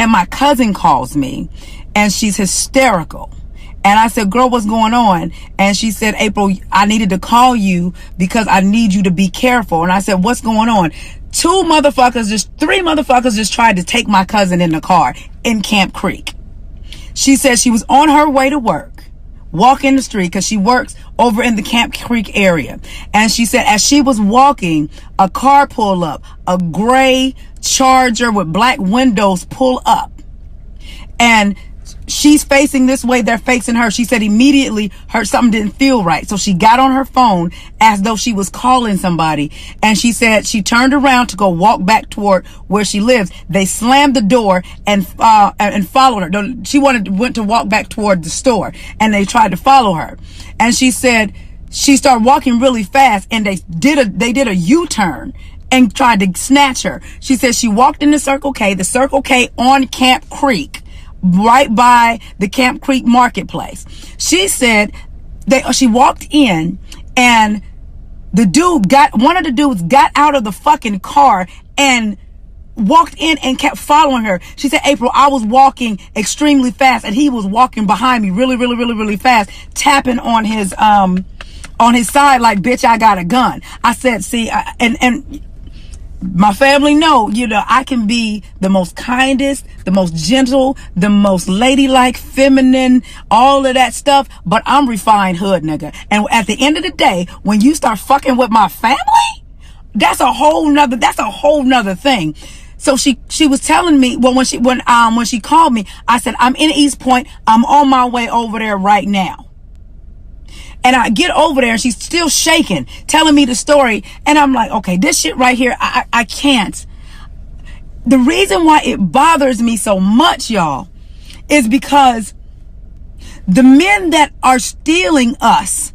and my cousin calls me and she's hysterical. And I said, girl, what's going on? And she said, April, I needed to call you because I need you to be careful. And I said, what's going on? Three motherfuckers just tried to take my cousin in the car in Camp Creek. She said she was on her way to work, walking the street because she works over in the Camp Creek area. And she said as she was walking, a car pulled up, a gray Charger with black windows pull up. And she's facing this way, they're facing her. She said immediately something didn't feel right. So she got on her phone as though she was calling somebody. And she said she turned around to go walk back toward where she lives. They slammed the door and followed her. She went to walk back toward the store and they tried to follow her. And she said she started walking really fast and they did a U-turn and tried to snatch her. She said she walked in the Circle K on Camp Creek, right by the Camp Creek Marketplace. She said she walked in and one of the dudes got out of the fucking car and walked in and kept following her. She said, April, I was walking extremely fast and he was walking behind me really, really, really, really fast, tapping on his side like, bitch, I got a gun. I said, see, and my family know, I can be the most kindest, the most gentle, the most ladylike, feminine, all of that stuff, but I'm refined hood nigga. And at the end of the day, when you start fucking with my family, that's a whole nother thing. So she was telling me, well, when she called me, I said, I'm in East Point. I'm on my way over there right now. And I get over there and she's still shaking, telling me the story. And I'm like, okay, this shit right here, I can't. The reason why it bothers me so much, y'all, is because the men that are stealing us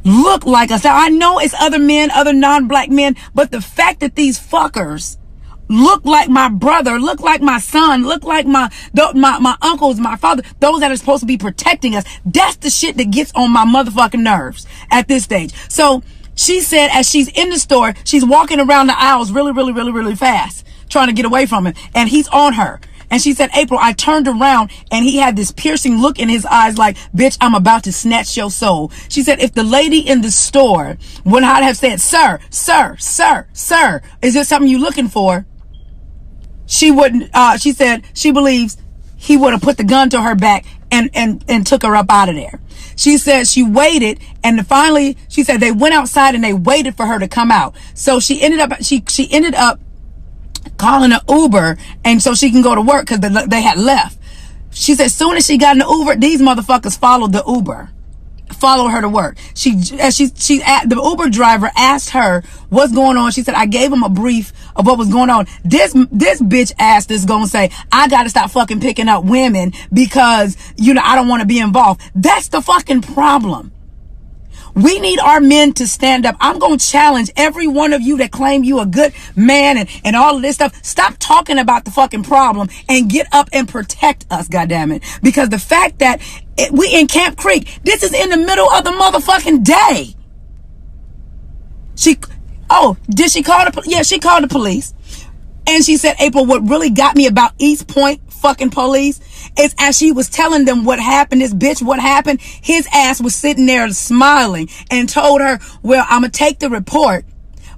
look like us. Now, I know it's other men, other non-black men, but the fact that these fuckers look like my brother, look like my son, look like my uncles, my father, those that are supposed to be protecting us, that's the shit that gets on my motherfucking nerves at this stage. So she said as she's in the store, she's walking around the aisles really, really, really, really fast, trying to get away from him, and he's on her. And she said, April, I turned around and he had this piercing look in his eyes like, bitch, I'm about to snatch your soul. She said, if the lady in the store would not have said, sir, is there something you looking for? She wouldn't, she said she believes he would have put the gun to her back and took her up out of there. She said she waited and finally, she said they went outside and they waited for her to come out. So she ended up calling an Uber and so she can go to work because they had left. She said as soon as she got in the Uber, these motherfuckers followed the Uber. Follow her to work. The Uber driver asked her what's going on. She said, I gave him a brief of what was going on. This bitch ass is gonna say, I gotta stop fucking picking up women because, I don't want to be involved. That's the fucking problem. We need our men to stand up. I'm going to challenge every one of you that claim you a good man and all of this stuff. Stop talking about the fucking problem and get up and protect us, goddammit. Because the fact that we in Camp Creek, this is in the middle of the motherfucking day. Did she call yeah, she called the police. And she said, April, what really got me about East Point fucking police is as she was telling them what happened, what happened, his ass was sitting there smiling and told her, well, I'm going to take the report,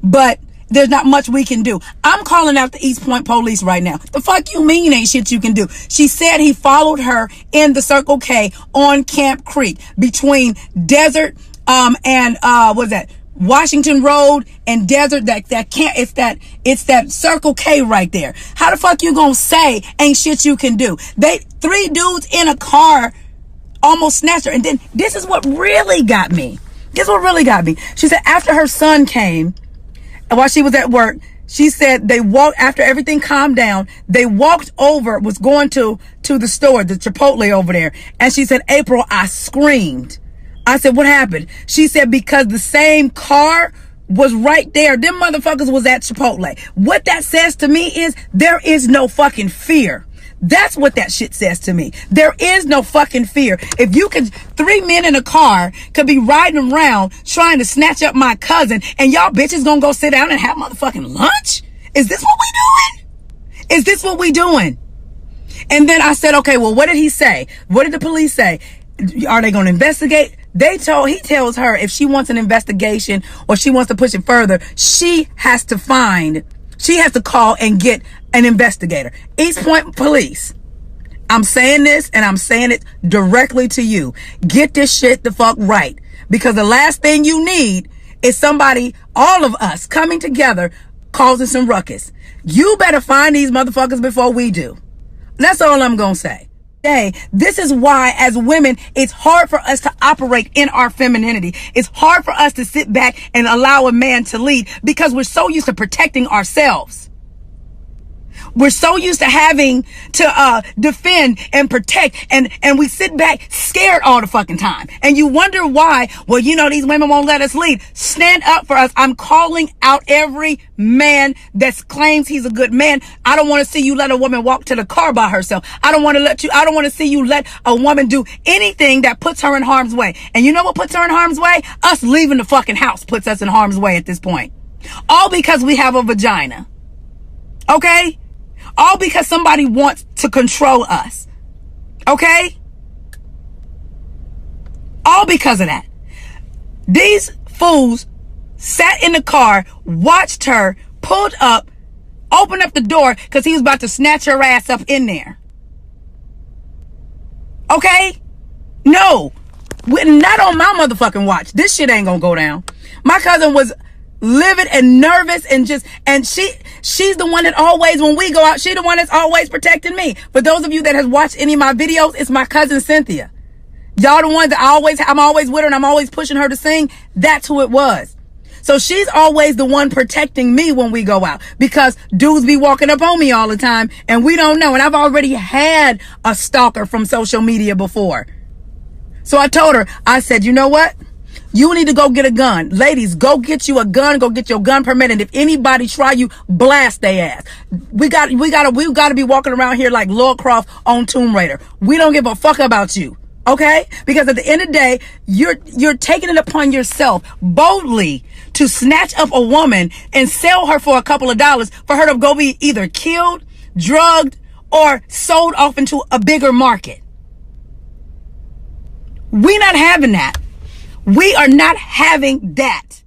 but there's not much we can do. I'm calling out the East Point police right now. The fuck you mean ain't shit you can do? She said he followed her in the Circle K on Camp Creek between Desert, Washington Road and Desert, it's that Circle K right there. How the fuck you gonna say ain't shit you can do? Three dudes in a car almost snatched her. And then this is what really got me. She said after her son came, and while she was at work, she said they walked, after everything calmed down, they walked over, was going to the store, the Chipotle over there. And she said, April, I screamed. I said, what happened? She said, because the same car was right there. Them motherfuckers was at Chipotle. What that says to me is there is no fucking fear. That's what that shit says to me. There is no fucking fear. If you could, three men in a car could be riding around trying to snatch up my cousin and y'all bitches gonna go sit down and have motherfucking lunch? Is this what we doing? Is this what we doing? And then I said, okay, well, what did he say? What did the police say? Are they going to investigate? He tells her if she wants an investigation or she wants to push it further, she has to call and get an investigator. East Point Police. I'm saying this and I'm saying it directly to you. Get this shit the fuck right. Because the last thing you need is somebody, all of us, coming together causing some ruckus. You better find these motherfuckers before we do. That's all I'm going to say. This is why, as women, it's hard for us to operate in our femininity. It's hard for us to sit back and allow a man to lead because we're so used to protecting ourselves. We're so used to having to defend and protect, and we sit back scared all the fucking time. And you wonder why. Well, you know, these women won't let us lead. Stand up for us. I'm calling out every man that claims he's a good man. I don't want to see you let a woman walk to the car by herself. I don't want to see you let a woman do anything that puts her in harm's way. And you know what puts her in harm's way? Us leaving the fucking house puts us in harm's way at this point. All because we have a vagina. Okay? All because somebody wants to control us. Okay? All because of that. These fools sat in the car, watched her, pulled up, opened up the door because he was about to snatch her ass up in there. Okay? No. Not on my motherfucking watch. This shit ain't gonna go down. My cousin was livid and nervous and she's the one that always, when we go out, she's the one that's always protecting me. For those of you that has watched any of my videos, it's my cousin Cynthia. Y'all the ones that I'm always with her and I'm always pushing her to sing. That's who it was. So she's always the one protecting me when we go out because dudes be walking up on me all the time and we don't know. And I've already had a stalker from social media before. So I told her, I said, you know what? You need to go get a gun. Ladies, go get you a gun. Go get your gun permit. And if anybody try you, blast their ass. We gotta be walking around here like Lara Croft on Tomb Raider. We don't give a fuck about you. Okay? Because at the end of the day, you're taking it upon yourself boldly to snatch up a woman and sell her for a couple of dollars for her to go be either killed, drugged, or sold off into a bigger market. We're not having that. We are not having that.